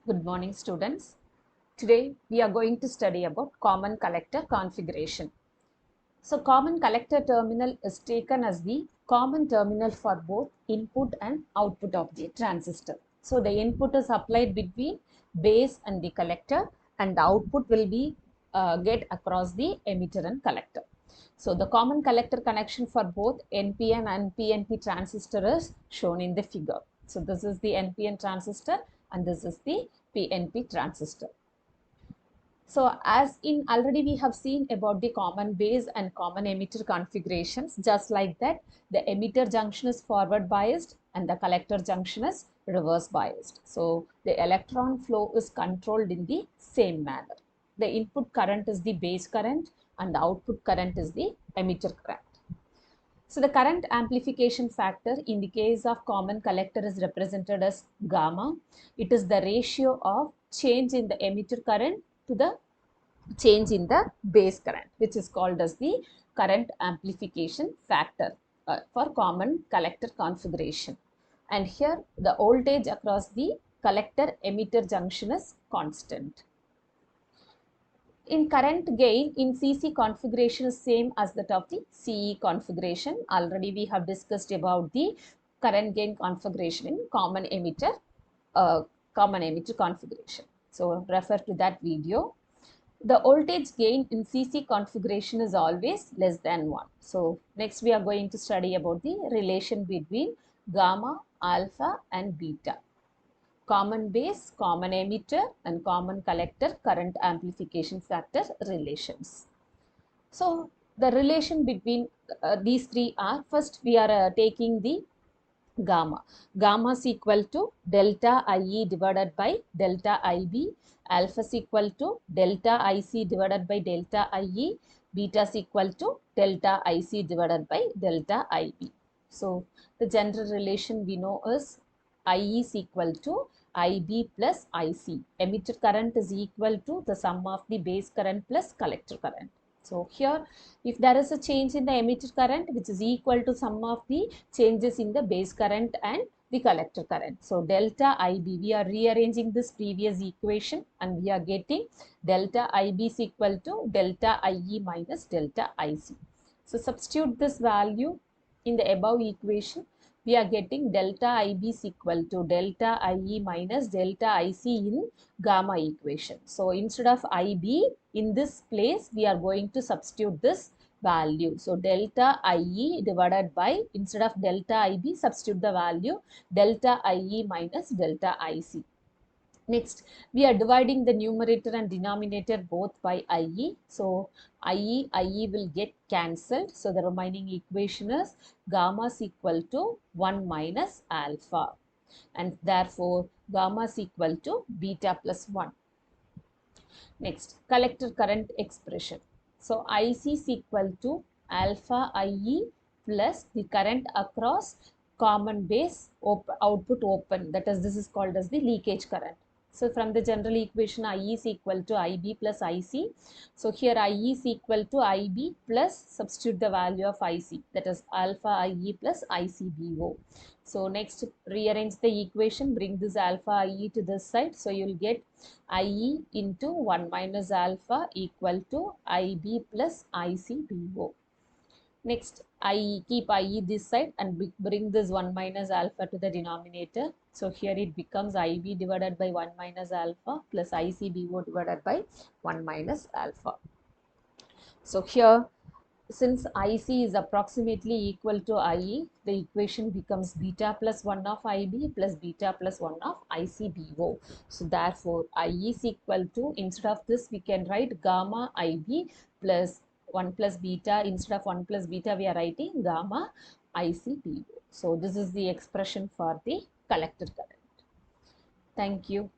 Good morning, students. Today we are going to study about common collector configuration. So common collector terminal is taken as the common terminal for both input and output of the transistor. So the input is applied between base and the collector, and the output will be get across the emitter and collector. So the common collector connection for both NPN and PNP transistor is shown in the figure. So this is the NPN transistor and this is the PNP transistor. So as in already we have seen about the common base and common emitter configurations, just like that, the emitter junction is forward biased and the collector junction is reverse biased. So the electron flow is controlled in the same manner. The input current is the base current and the output current is the emitter current. So the current amplification factor in the case of common collector is represented as gamma. It is the ratio of change in the emitter current to the change in the base current, which is called as the current amplification factor for common collector configuration. And here the voltage across the collector emitter junction is constant. In current gain in CC configuration is same as that of the CE configuration. Already we have discussed about the current gain configuration in uh, common emitter configuration. So refer to that video. The voltage gain in CC configuration is always less than 1. So next we are going to study about the relation between gamma, alpha and beta. Common base, common emitter and common collector current amplification factor relations. So the relation between these three are, first we are taking the gamma. Gamma is equal to delta IE divided by delta IB. Alpha is equal to delta IC divided by delta IE. Beta is equal to delta IC divided by delta IB. So the general relation we know is IE is equal to IB plus IC. Emitter current is equal to the sum of the base current plus collector current. So here, if there is a change in the emitter current, which is equal to sum of the changes in the base current and the collector current. So delta IB, we are rearranging this previous equation and we are getting delta IB is equal to delta IE minus delta IC. So substitute this value in the above equation. We are getting delta IB is equal to delta IE minus delta IC in gamma equation. So instead of IB, in this place, we are going to substitute this value. So delta IE divided by, instead of delta IB, substitute the value delta IE minus delta IC. Next, we are dividing the numerator and denominator both by IE. So IE will get cancelled. So the remaining equation is gamma is equal to 1 minus alpha. And therefore, gamma is equal to beta plus 1. Next, collector current expression. So IC is equal to alpha IE plus the current across common base output open. That is, this is called as the leakage current. So from the general equation, IE is equal to IB plus IC. So here IE is equal to IB plus substitute the value of IC. That is alpha IE plus ICBO. So next, rearrange the equation, bring this alpha IE to this side. So you will get IE into 1 minus alpha equal to IB plus ICBO. Next, I keep IE this side and bring this 1 minus alpha to the denominator. So here it becomes IB divided by 1 minus alpha plus ICBO divided by 1 minus alpha. So here, since IC is approximately equal to IE, the equation becomes beta plus 1 of IB plus beta plus 1 of ICBO. So therefore, IE is equal to, instead of this, we can write gamma IB plus 1 plus beta. Instead of 1 plus beta, we are writing gamma ICBO. So this is the expression for the collector current. Thank you.